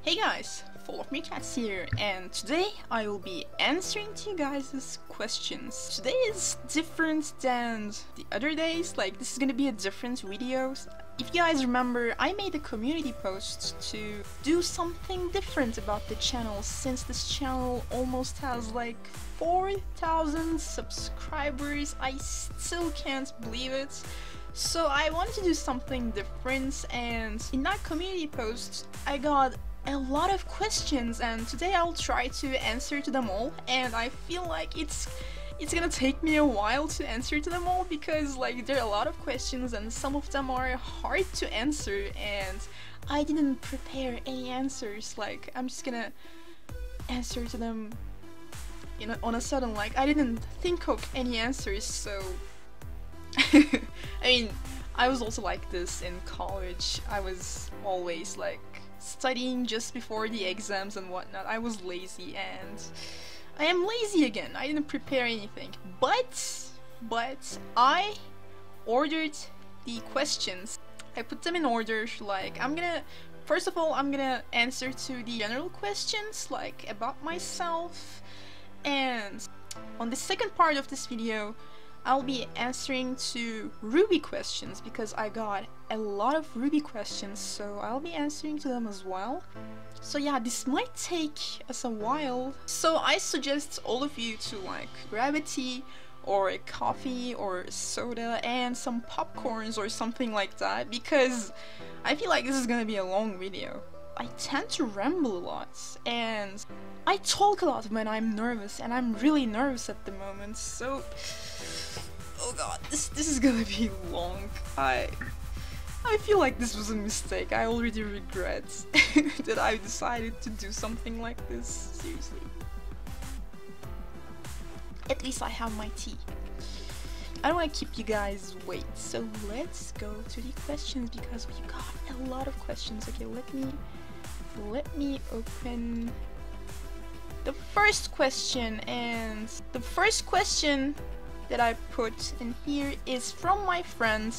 Hey guys, FallofMeerkat here, and today I will be answering to you guys' questions. Today is different than the other days, like this is gonna be a different video. If you guys remember, I made a community post to do something different about the channel, since this channel almost has like 4,000 subscribers. I still can't believe it. So I wanted to do something different, and in that community post I got a lot of questions, and today I'll try to answer to them all, and I feel like it's gonna take me a while to answer to them all because like there are a lot of questions and some of them are hard to answer, and I didn't prepare any answers. Like I'm just gonna answer to them on a sudden, like I didn't think of any answers. So I mean, I was also like this in college. I was always like studying just before the exams and whatnot. I was lazy, and I am lazy again. I didn't prepare anything, but I ordered the questions. I put them in order. Like first of all, I'm gonna answer to the general questions like about myself, and on the second part of this video I'll be answering to RWBY questions because I got a lot of RWBY questions, so I'll be answering to them as well. So yeah, this might take us a while, so I suggest all of you to like grab a tea or a coffee or a soda and some popcorns or something like that, because I feel like this is gonna be a long video. I tend to ramble a lot, and I talk a lot when I'm nervous, and I'm really nervous at the moment, so oh god, this is gonna be long. I feel like this was a mistake. I already regret that I decided to do something like this. Seriously. At least I have my tea. I don't want to keep you guys wait, so let's go to the questions because we got a lot of questions. Okay, let me open the first question, and the first question that I put in here is from my friend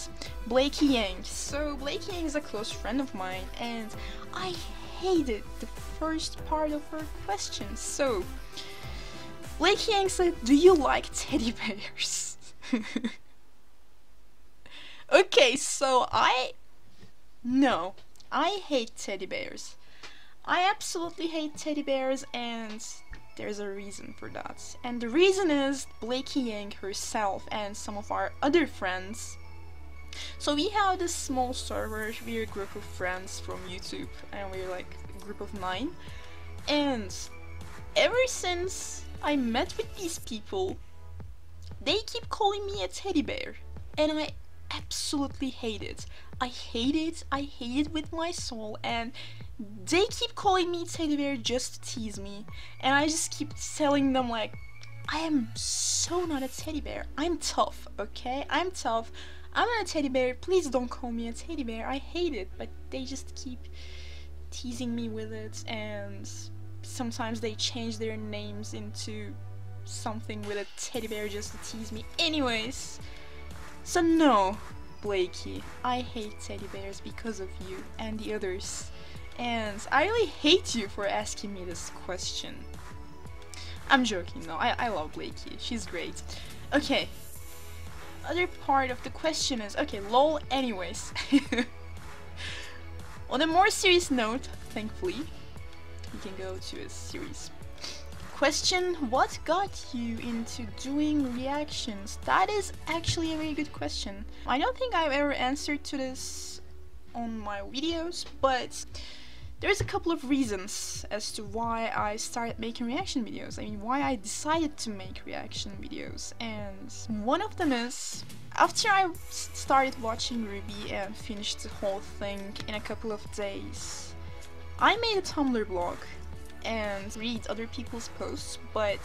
Blakey Yang. So Blakey Yang is a close friend of mine, and I hated the first part of her question. So Blakey Yang said, "Do you like teddy bears?" Okay, so no, I hate teddy bears. I absolutely hate teddy bears, and there's a reason for that. And the reason is Blakey Yang herself and some of our other friends. So we have this small server, we're a group of friends from YouTube, and we're like a group of 9. And ever since I met with these people, they keep calling me a teddy bear, and I absolutely hate it. I hate it with my soul, and they keep calling me teddy bear just to tease me, and I just keep telling them like, I am so not a teddy bear. I'm tough, okay? I'm tough. I'm not a teddy bear. Please don't call me a teddy bear. I hate it, but they just keep teasing me with it, and sometimes they change their names into something with a teddy bear just to tease me. Anyways, so no, Blakey, I hate teddy bears because of you and the others. And I really hate you for asking me this question. I'm joking though, I love Blakey, she's great. Okay, other part of the question is, okay, lol, anyways. On a more serious note, thankfully, we can go to a serious question. What got you into doing reactions? That is actually a very good question. I don't think I've ever answered to this on my videos, but there's a couple of reasons as to why I started making reaction videos. I mean, why I decided to make reaction videos. And one of them is, after I started watching RWBY and finished the whole thing in a couple of days, I made a Tumblr blog and read other people's posts, but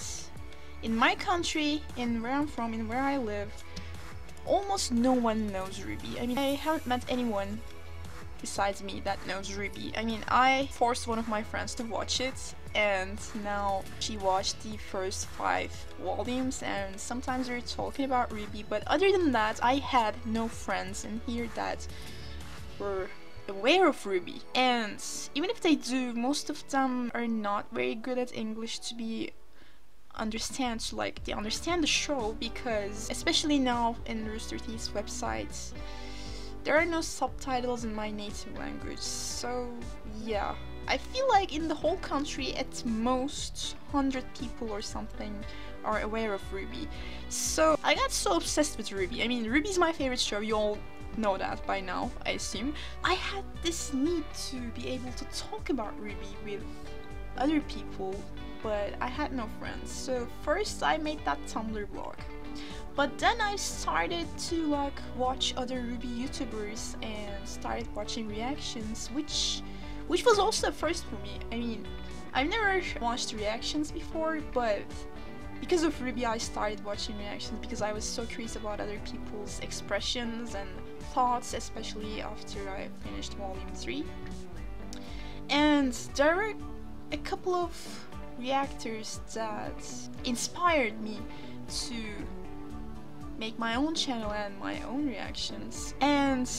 in my country, in where I'm from, in where I live, almost no one knows RWBY. I mean, I haven't met anyone besides me that knows RWBY. I mean, I forced one of my friends to watch it, and now she watched the first 5 volumes, and sometimes we're talking about RWBY, but other than that, I had no friends in here that were aware of RWBY, and even if they do, most of them are not very good at English to be they understand the show, because especially now in Rooster Teeth's website there are no subtitles in my native language. So yeah, I feel like in the whole country at most 100 people or something are aware of RWBY. So I got so obsessed with RWBY. I mean, RWBY is my favorite show, you all know that by now, I assume. I had this need to be able to talk about RWBY with other people, but I had no friends. So first I made that Tumblr blog, but then I started to like watch other RWBY YouTubers and started watching reactions, which was also a first for me. I mean, I've never watched reactions before, but because of RWBY I started watching reactions because I was so curious about other people's expressions and thoughts, especially after I finished Volume 3. And there were a couple of reactors that inspired me to make my own channel and my own reactions. And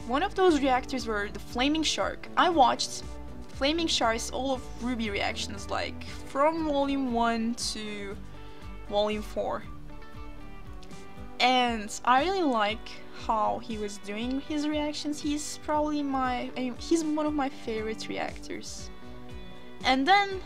one of those reactors were the Flaming Shark. I watched Flaming Shark's all of RWBY reactions, like from Volume 1 to Volume 4. And I really like how he was doing his reactions. He's probably he's one of my favorite reactors. And then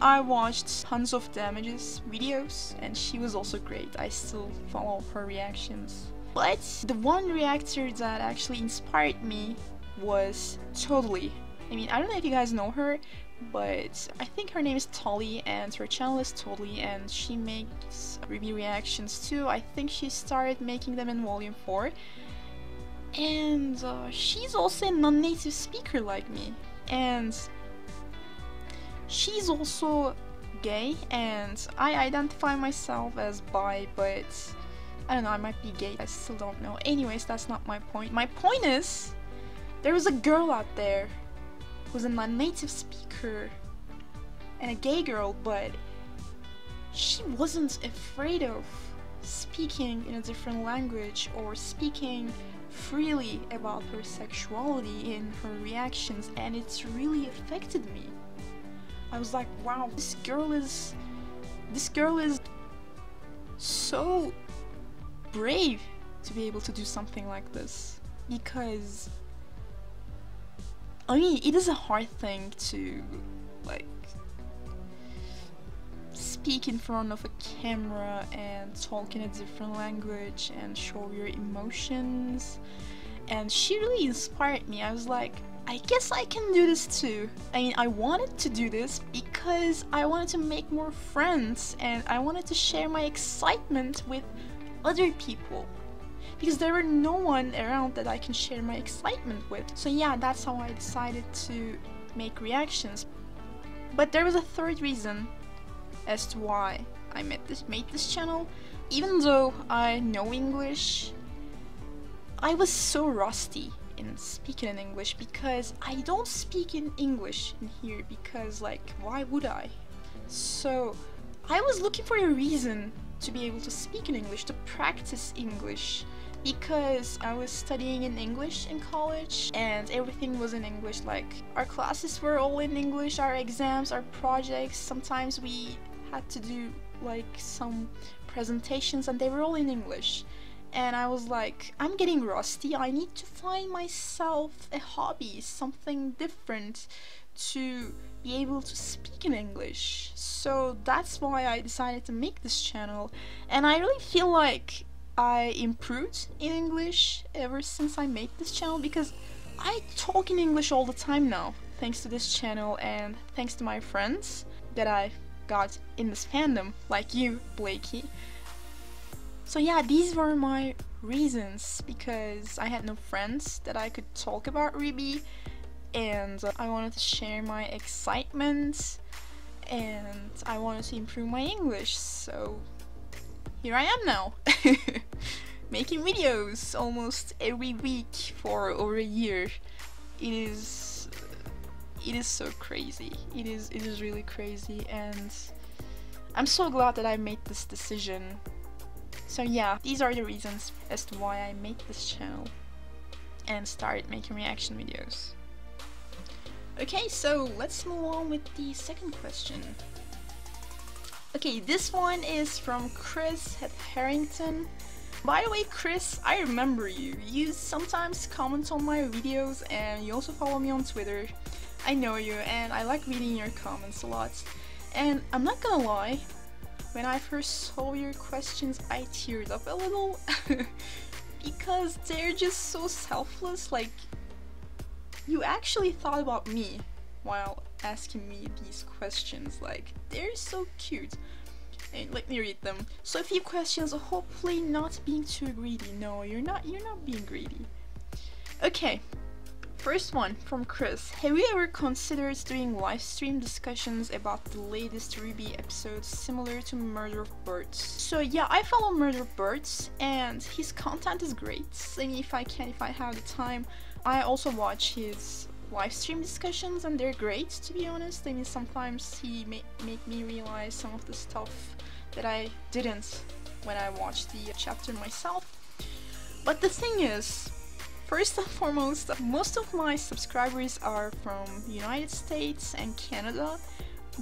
I watched Tons of Damage's videos, and she was also great. I still follow her reactions. But the one reactor that actually inspired me was Totally. I mean, I don't know if you guys know her, but I think her name is Tolly and her channel is Totally, and she makes RWBY reactions too. I think she started making them in Volume 4. And she's also a non-native speaker like me. And she's also gay, and I identify myself as bi, but I don't know, I might be gay, I still don't know. Anyways, that's not my point. My point is, there was a girl out there who's a non-native speaker and a gay girl, but she wasn't afraid of speaking in a different language or speaking freely about her sexuality in her reactions, and it's really affected me. I was like, wow, this girl is so brave to be able to do something like this, because I mean, it is a hard thing to like speak in front of a camera and talk in a different language and show your emotions, and she really inspired me. I was like, I guess I can do this too. I mean, I wanted to do this because I wanted to make more friends, and I wanted to share my excitement with other people, because there were no one around that I can share my excitement with. So yeah, that's how I decided to make reactions. But there was a third reason as to why I made this channel. Even though I know English, I was so rusty in speaking in English, because I don't speak in English in here, because like, why would I? So I was looking for a reason to be able to speak in English, to practice English, because I was studying in English in college and everything was in English. Like, our classes were all in English, our exams, our projects, sometimes we had to do like some presentations and they were all in English. And I was like, I'm getting rusty, I need to find myself a hobby, something different to be able to speak in English. So that's why I decided to make this channel, and I really feel like I improved in English ever since I made this channel, because I talk in English all the time now, thanks to this channel and thanks to my friends that I got in this fandom, like you, Blakey. So yeah, these were my reasons, because I had no friends that I could talk about RWBY, and I wanted to share my excitement, and I wanted to improve my English, so here I am now, making videos almost every week for over a year. It is so crazy. It is really crazy, and I'm so glad that I made this decision. So yeah, these are the reasons as to why I made this channel. and started making reaction videos. Okay, so let's move on with the second question. Okay, this one is from Chris at Harrington. By the way, Chris, I remember you. You sometimes comment on my videos and you also follow me on Twitter. I know you and I like reading your comments a lot. And I'm not gonna lie, when I first saw your questions, I teared up a little because they're just so selfless. Like, you actually thought about me while asking me these questions. Like, they're so cute. And let me read them. So a few questions, hopefully not being too greedy. No, you're not being greedy. Okay. First one from Chris. Have you ever considered doing live stream discussions about the latest RWBY episodes similar to Murder of Birds? So yeah, I follow Murder of Birds and his content is great. I mean, if I have the time, I also watch his live stream discussions and they're great, to be honest. I mean, sometimes he make me realize some of the stuff that I didn't when I watched the chapter myself. But the thing is, first and foremost, most of my subscribers are from the United States and Canada,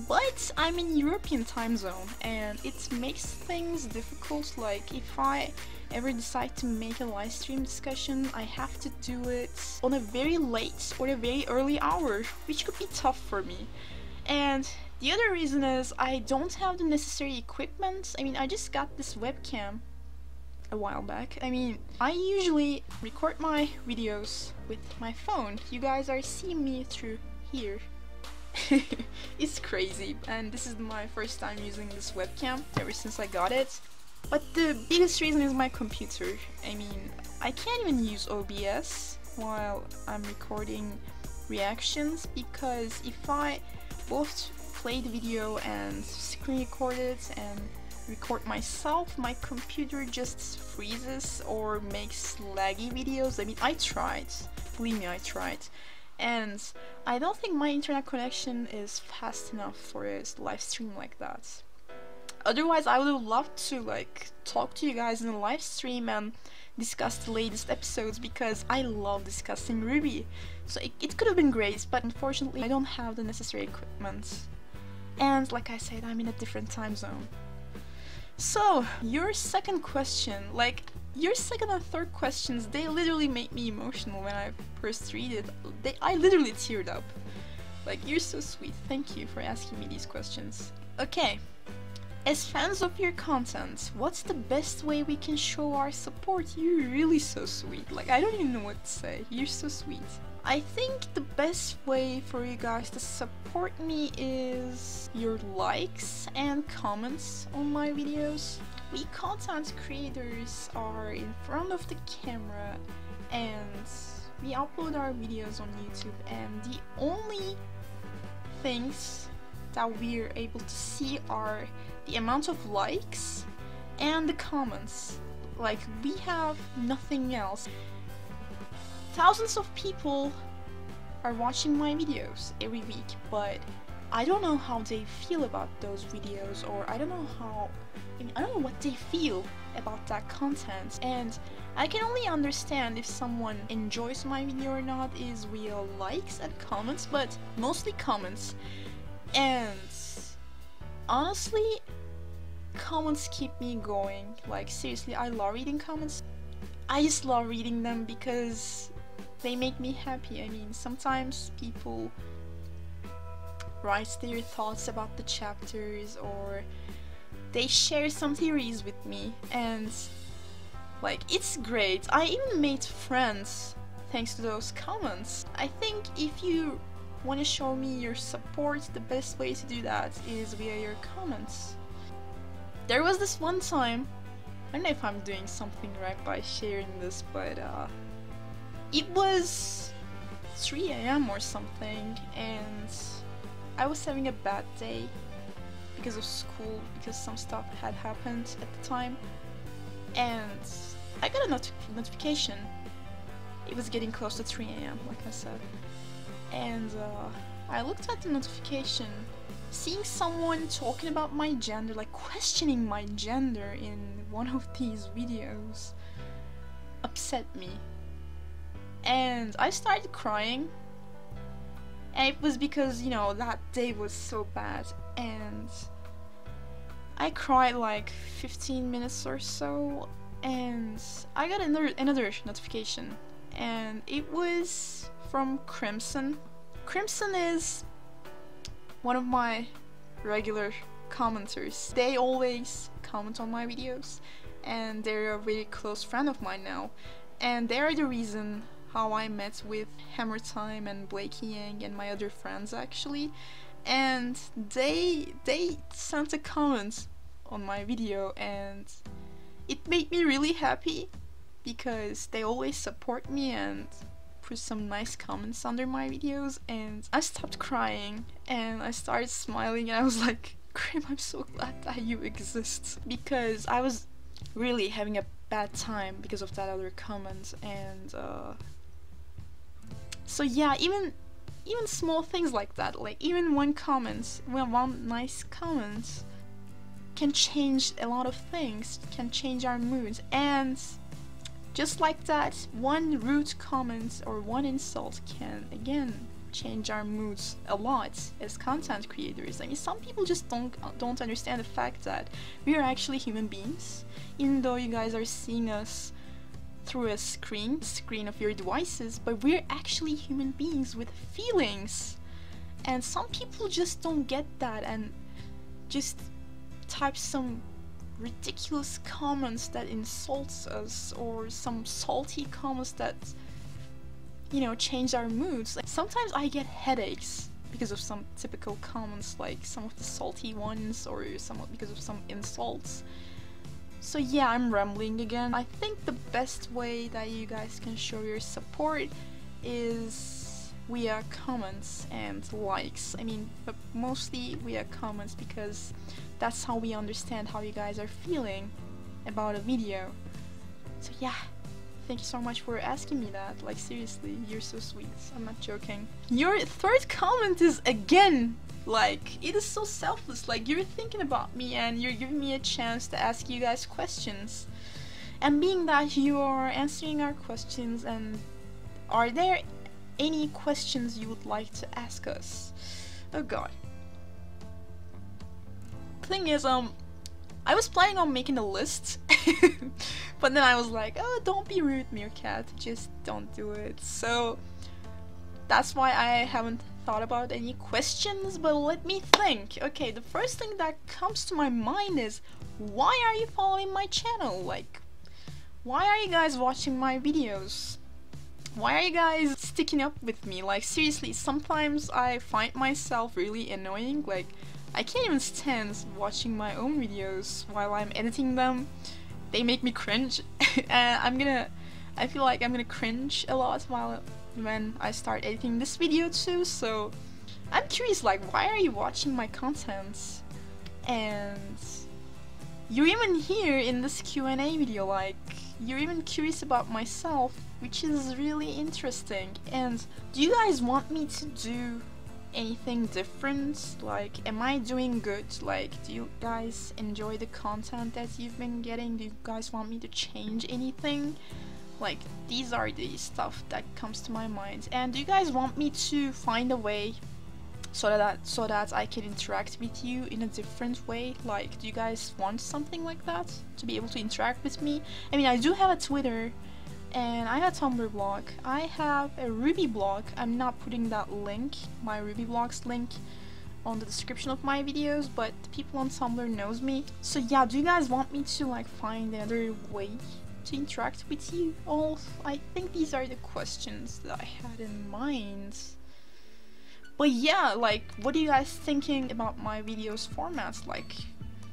but I'm in European time zone and it makes things difficult. Like, if I ever decide to make a live stream discussion, I have to do it on a very late or a very early hour, which could be tough for me. And the other reason is I don't have the necessary equipment. I mean, I just got this webcam a while back. I mean, I usually record my videos with my phone. You guys are seeing me through here. It's crazy, and this is my first time using this webcam ever since I got it. But the biggest reason is my computer. I mean, I can't even use OBS while I'm recording reactions, because if I both play the video and screen record it and record myself, my computer just freezes or makes laggy videos. I mean, I tried, believe me, I tried, and I don't think my internet connection is fast enough for a live stream like that. Otherwise, I would have loved to like talk to you guys in a live stream and discuss the latest episodes, because I love discussing RWBY. So it could have been great, but unfortunately I don't have the necessary equipment. And like I said, I'm in a different time zone. So, your second question, like, your second and third questions, they literally make me emotional when I first read it. I literally teared up. Like, you're so sweet. Thank you for asking me these questions. Okay. As fans of your content, what's the best way we can show our support? You're really so sweet. Like, I don't even know what to say. You're so sweet. I think the best way for you guys to support me is your likes and comments on my videos. We content creators are in front of the camera and we upload our videos on YouTube, and the only things that we're able to see are the amount of likes and the comments. Like, we have nothing else. Thousands of people are watching my videos every week, but I don't know how they feel about those videos, or I don't know what they feel about that content. And I can only understand if someone enjoys my video or not is via likes and comments, but mostly comments. And honestly, comments keep me going. Like, seriously, I love reading comments. I just love reading them because they make me happy. I mean, sometimes people write their thoughts about the chapters, or they share some theories with me, and like, it's great. I even made friends thanks to those comments. I think if you want to show me your support, the best way to do that is via your comments. There was this one time, I don't know if I'm doing something right by sharing this, but it was 3 AM or something, and I was having a bad day because of school, because some stuff had happened at the time, and I got a notification. It was getting close to 3 AM, like I said, and I looked at the notification. Seeing someone talking about my gender, like questioning my gender in one of these videos, upset me. and I started crying. And it was because, you know, that day was so bad, and I cried like 15 minutes or so, and I got another notification, and it was from Crimson. Crimson is one of my regular commenters. They always comment on my videos, and they're a very close friend of mine now, and they are the reason how I met with Hammer Time and Blakey Yang and my other friends actually. And they sent a comment on my video, and it made me really happy because they always support me and put some nice comments under my videos. And I stopped crying and I started smiling, and I was like, Grim, I'm so glad that you exist, because I was really having a bad time because of that other comment. And so yeah, even small things like that, like even one nice comment can change a lot of things, can change our moods. And just like that, one rude comment or one insult can again change our moods a lot as content creators. I mean, some people just don't understand the fact that we are actually human beings, even though you guys are seeing us through a screen of your devices, but we're actually human beings with feelings. And some people just don't get that and just type some ridiculous comments that insults us, or some salty comments that, you know, change our moods. Like, sometimes I get headaches because of some typical comments, like some of the salty ones, or because of some insults. So yeah, I'm rambling again. I think the best way that you guys can show your support is via comments and likes. I mean, but mostly via comments, because that's how we understand how you guys are feeling about a video. So yeah, thank you so much for asking me that. Like, seriously, you're so sweet. I'm not joking. Your third comment is again, like, it is so selfless. Like, you're thinking about me and you're giving me a chance to ask you guys questions. And being that you are answering our questions, and are there any questions you would like to ask us? Oh god. Thing is, I was planning on making a list, but then I was like, oh, don't be rude, Meerkat, just don't do it. So that's why I haven't thought about any questions, but let me think. Okay, the first thing that comes to my mind is, why are you following my channel? Like, why are you guys watching my videos? Why are you guys sticking up with me? Like, seriously, sometimes I find myself really annoying. Like, I can't even stand watching my own videos while I'm editing them. They make me cringe. And I feel like I'm gonna cringe a lot when I start editing this video too. So I'm curious, like, why are you watching my content? And you're even here in this Q&A video, like, you're even curious about myself, which is really interesting. And do you guys want me to do anything different? Like, am I doing good? Like, do you guys enjoy the content that you've been getting? Do you guys want me to change anything? Like, these are the stuff that comes to my mind. And do you guys want me to find a way so that I can interact with you in a different way? Like, do you guys want something like that, to be able to interact with me? I mean, I do have a Twitter, and I have a Tumblr blog. I have a RWBY blog. I'm not putting that link, my RWBY blog's link, on the description of my videos, but the people on Tumblr knows me. So yeah, do you guys want me to, like, find another way to interact with you all? I think these are the questions that I had in mind. But yeah, like, what are you guys thinking about my videos formats? Like,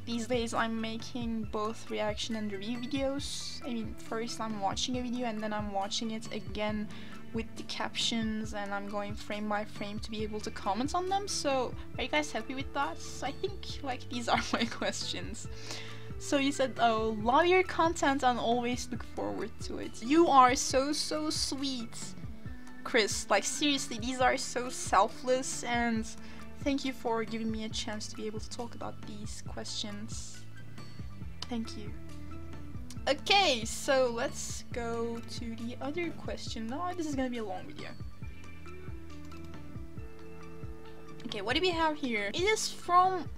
these days I'm making both reaction and review videos. I mean, first I'm watching a video and then I'm watching it again with the captions, and I'm going frame by frame to be able to comment on them. So are you guys happy with that? I think, like, these are my questions. So you said, oh, love your content and always look forward to it. You are so sweet, Chris. Like, seriously, these are so selfless, and thank you for giving me a chance to be able to talk about these questions. Thank you. Okay, so let's go to the other question. No, this is gonna be a long video. Okay, what do we have here? It is from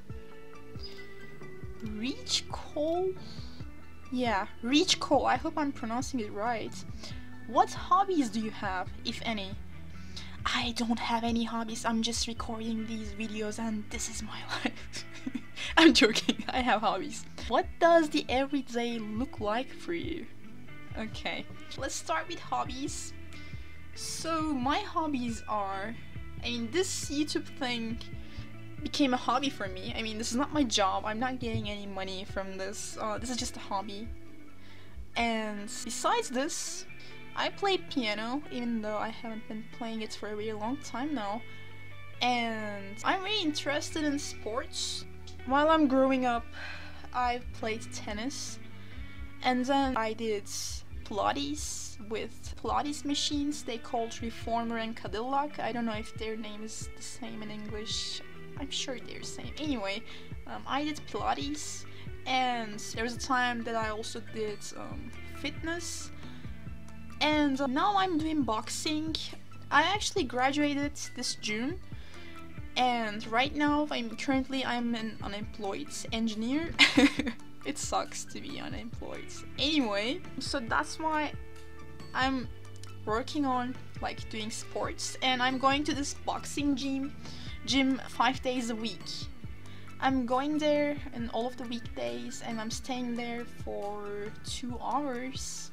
Reach Cole. Yeah, Reach Cole. I hope I'm pronouncing it right. What hobbies do you have, if any? I don't have any hobbies. I'm just recording these videos and this is my life. I'm joking. I have hobbies. What does the everyday look like for you? Okay, let's start with hobbies. So my hobbies are, I mean, this YouTube thing became a hobby for me. I mean, this is not my job. I'm not getting any money from this. This is just a hobby. And besides this, I play piano, even though I haven't been playing it for a very long time now. And I'm really interested in sports. While I'm growing up, I played tennis. And then I did Pilates with Pilates machines. They called Reformer and Cadillac. I don't know if their name is the same in English. I'm sure they're the same. Anyway, I did Pilates. And there was a time that I also did fitness. And now I'm doing boxing. I actually graduated this June, and right now I'm an unemployed engineer. It sucks to be unemployed. Anyway, so that's why I'm working on like doing sports, and I'm going to this boxing gym 5 days a week. I'm going there in all of the weekdays, and I'm staying there for 2 hours.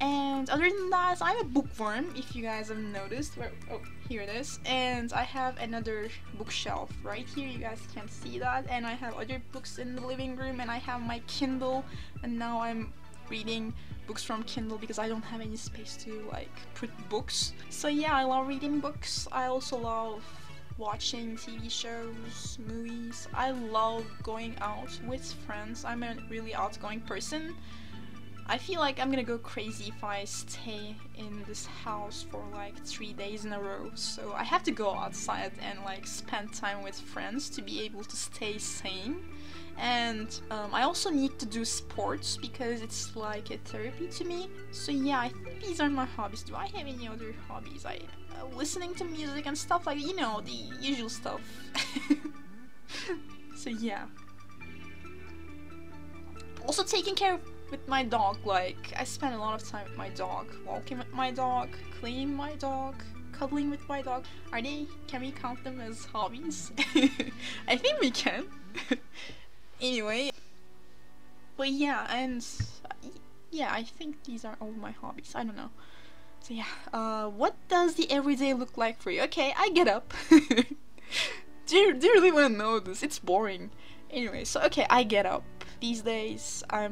And other than that, I'm a bookworm, if you guys have noticed. Oh, here it is. And I have another bookshelf right here, you guys can't see that. And I have other books in the living room, and I have my Kindle. And now I'm reading books from Kindle because I don't have any space to like put books. So yeah, I love reading books. I also love watching TV shows, movies. I love going out with friends. I'm a really outgoing person. I feel like I'm gonna go crazy if I stay in this house for like 3 days in a row. So I have to go outside and like spend time with friends to be able to stay sane. And I also need to do sports because it's like a therapy to me. So yeah, I think these are my hobbies. Do I have any other hobbies? Listening to music and stuff like, you know, the usual stuff. So yeah. Also taking care with my dog, like I spend a lot of time with my dog, walking with my dog, cleaning my dog, cuddling with my dog. Can we count them as hobbies? I think we can. Anyway, but yeah, and yeah, I think these are all my hobbies. I don't know. So yeah, what does the everyday look like for you? Okay, I get up. Do you really want to know this? It's boring. Anyway, so okay, I get up. These days I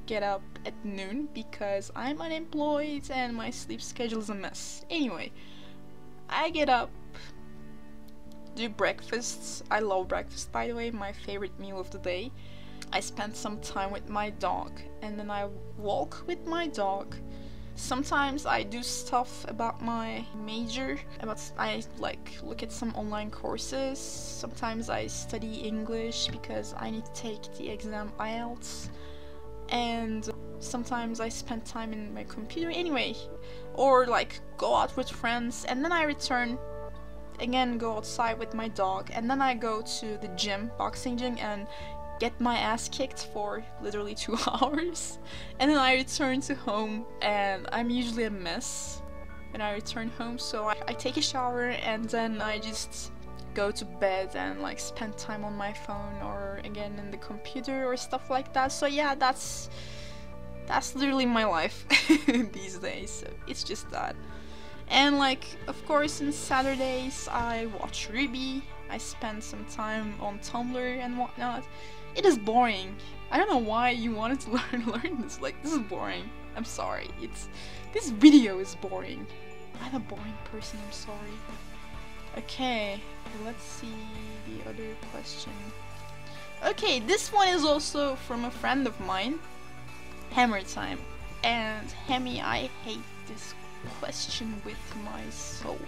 get up at noon because I'm unemployed and my sleep schedule is a mess. Anyway, I get up, do breakfasts. I love breakfast, by the way, my favorite meal of the day. I spend some time with my dog, and then I walk with my dog. Sometimes I do stuff about my major, I like look at some online courses. Sometimes I study English because I need to take the exam IELTS. And sometimes I spend time in my computer anyway, or like go out with friends, and then I return again, go outside with my dog, and then I go to the gym, boxing gym, and get my ass kicked for literally 2 hours. And then I return to home, and I'm usually a mess when I return home, so I take a shower, and then I just go to bed and like spend time on my phone or again in the computer or stuff like that. So yeah, that's literally my life these days. So it's just that. And like, of course, on Saturdays I watch RWBY. I spend some time on Tumblr and whatnot. It is boring. I don't know why you wanted to learn this. Like, this is boring. I'm sorry. This video is boring. I'm a boring person, I'm sorry. Okay, let's see the other question. Okay, this one is also from a friend of mine, Hammer Time. And Hammy, I hate this question with my soul.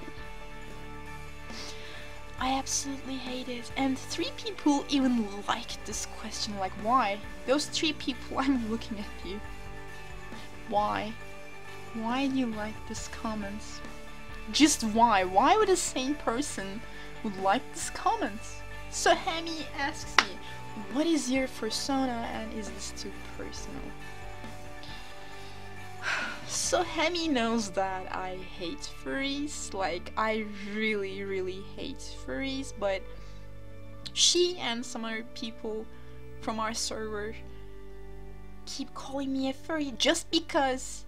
I absolutely hate it. And 3 people even liked this question. Like, why? Those 3 people, I'm looking at you. Why? Why do you like this comment? Just why? Why would the same person would like this comment? So Hemi asks me, what is your persona and is this too personal? So Hemi knows that I hate furries, like I really hate furries, but she and some other people from our server keep calling me a furry just because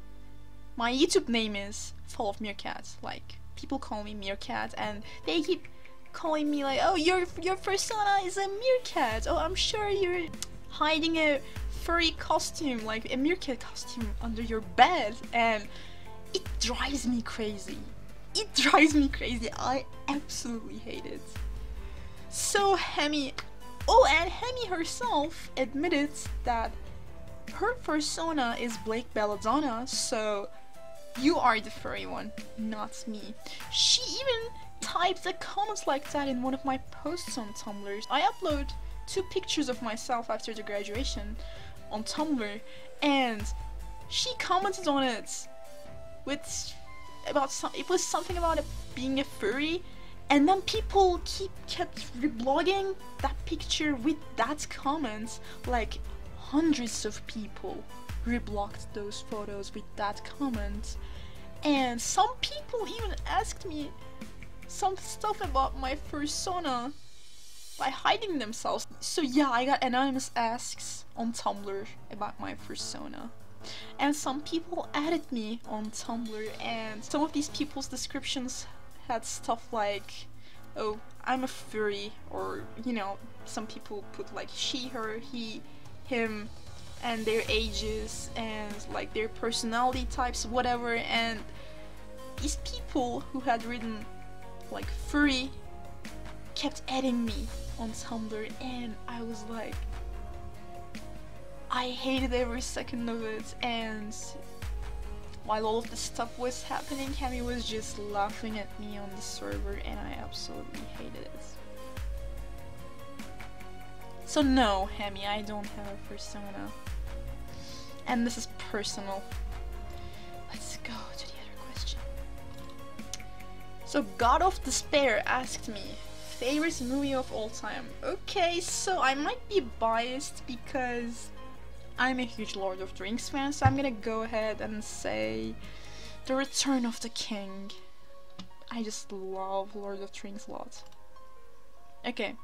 my YouTube name is FallofMeerkat. Like, people call me Meerkat and they keep calling me like, oh, your persona is a meerkat. Oh, I'm sure you're hiding a furry costume, like a meerkat costume under your bed, and it drives me crazy. It drives me crazy. I absolutely hate it. So Hemi, oh, and Hemi herself admitted that her persona is Blake Belladonna, so you are the furry one, not me. She even typed a comment like that in one of my posts on Tumblr. I upload 2 pictures of myself after the graduation on Tumblr, and she commented on it with it was something about it being a furry, and then people kept reblogging that picture with that comment. Like, hundreds of people reblogged those photos with that comment, and some people even asked me some stuff about my persona by hiding themselves. So yeah, I got anonymous asks on Tumblr about my persona, and some people added me on Tumblr, and some of these people's descriptions had stuff like, oh, I'm a furry, or, you know, some people put like she, her, he, him, and their ages and like their personality types, whatever. And these people who had written like furry kept adding me on Tumblr, and I was like, I hated every second of it. And while all of this stuff was happening, Hemi was just laughing at me on the server, and I absolutely hated it. So no, Hemi, I don't have a persona. And this is personal. Let's go to the other question. So God of Despair asked me, favorite movie of all time. Okay, so I might be biased because I'm a huge Lord of the Rings fan, so I'm gonna go ahead and say The Return of the King. I just love Lord of the Rings a lot. Okay.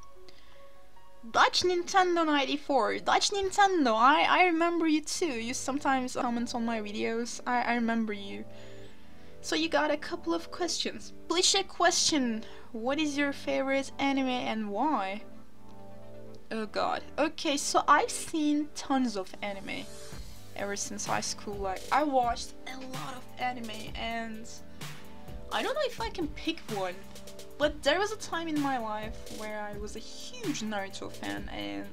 Dutch Nintendo 94. Dutch Nintendo, I remember you too. You sometimes comment on my videos. I remember you. So you got a couple of questions. Cliché question. What is your favorite anime and why? Oh god. Okay, so I've seen tons of anime ever since high school. Like, I watched a lot of anime, and I don't know if I can pick one. But there was a time in my life where I was a huge Naruto fan, and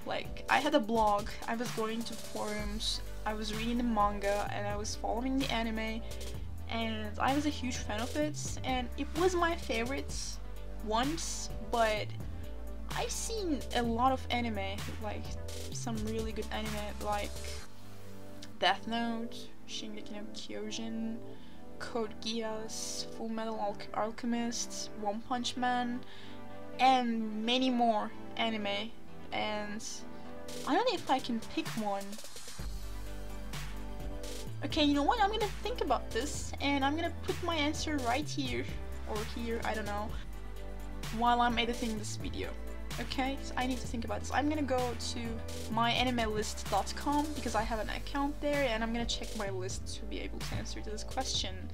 like, I had a blog, I was going to forums, I was reading the manga, and I was following the anime, and I was a huge fan of it, and it was my favorite once. But I've seen a lot of anime, like some really good anime like Death Note, Shingeki no Kyojin, Code Geass, Full Metal Alchemist, One Punch Man, and many more anime. And I don't know if I can pick one. Okay, you know what? I'm gonna think about this, and I'm gonna put my answer right here, or here, I don't know, while I'm editing this video. Okay, so I need to think about this. I'm gonna go to myanimelist.com because I have an account there, and I'm gonna check my list to be able to answer to this question.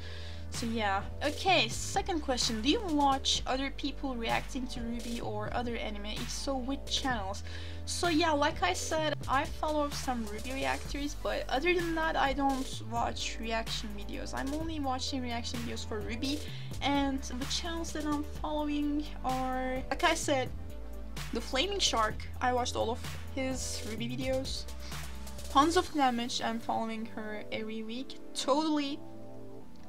So yeah. Okay, second question. Do you watch other people reacting to RWBY or other anime? If so, which channels? So yeah, like I said, I follow some RWBY reactors, but other than that, I don't watch reaction videos. I'm only watching reaction videos for RWBY, and the channels that I'm following are, like I said, The Flaming Shark. I watched all of his RWBY videos. Tons of Damage, I'm following her every week. Totally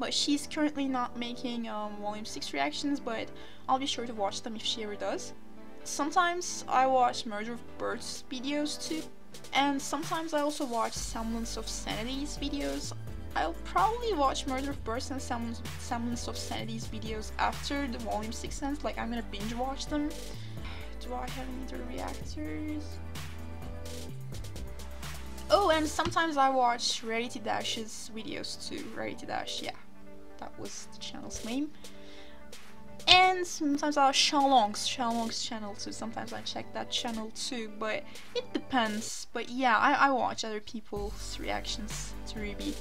but she's currently not making Volume 6 reactions, but I'll be sure to watch them if she ever does. Sometimes I watch Murder of Birds videos too, and sometimes I also watch Semblance of Sanity's videos. I'll probably watch Murder of Birds and Semblance of Sanity's videos after the Volume 6 ends, like I'm gonna binge watch them. Do I have any other reactors? Oh, and sometimes I watch Rarity Dash's videos too. Rarity Dash, yeah, that was the channel's name. And sometimes I watch Shalong's channel too. Sometimes I check that channel too, but it depends. But yeah, I watch other people's reactions to RWBY.